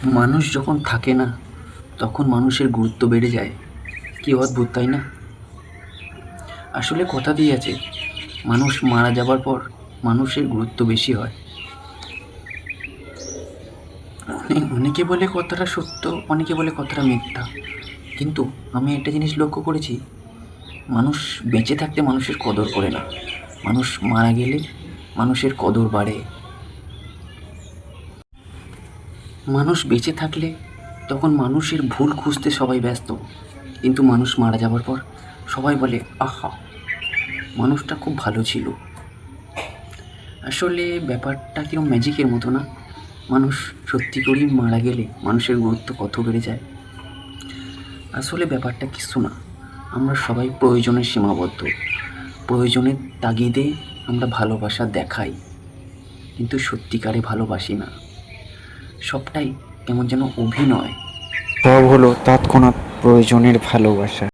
মানুষ যখন থাকে না তখন মানুষের গুরুত্ব বেড়ে যায়। কি অদ্ভুত, তাই না? আসলে কথাতেই আছে, মানুষ মারা যাবার পর মানুষের গুরুত্ব বেশি হয়। অনেকে বলে কথাটা সত্য, অনেকে বলে কথাটা মিথ্যা, কিন্তু আমি একটা জিনিস লক্ষ্য করেছি, মানুষ বেঁচে থাকতে মানুষের কদর করে না, মানুষ মারা গেলে মানুষের কদর বাড়ে। মানুষ বেঁচে থাকলে তখন মানুষের ভুল খুঁজতে সবাই ব্যস্ত, কিন্তু মানুষ মারা যাবার পর সবাই বলে আহা, মানুষটা খুব ভালো ছিল। আসলে ব্যাপারটা কিরকম ম্যাজিকের মতো না? মানুষ সত্যি করেই মারা গেলে মানুষের গুরুত্ব কত বেড়ে যায়। আসলে ব্যাপারটা কিছু না, আমরা সবাই প্রয়োজনে সীমাবদ্ধ, প্রয়োজনের তাগিদে আমরা ভালোবাসা দেখাই, কিন্তু সত্যিকারে ভালোবাসি না। সবটাই কেমন যেন অভিনয়। সব হলো তৎক্ষণাৎ প্রয়োজনের ভালোবাসা।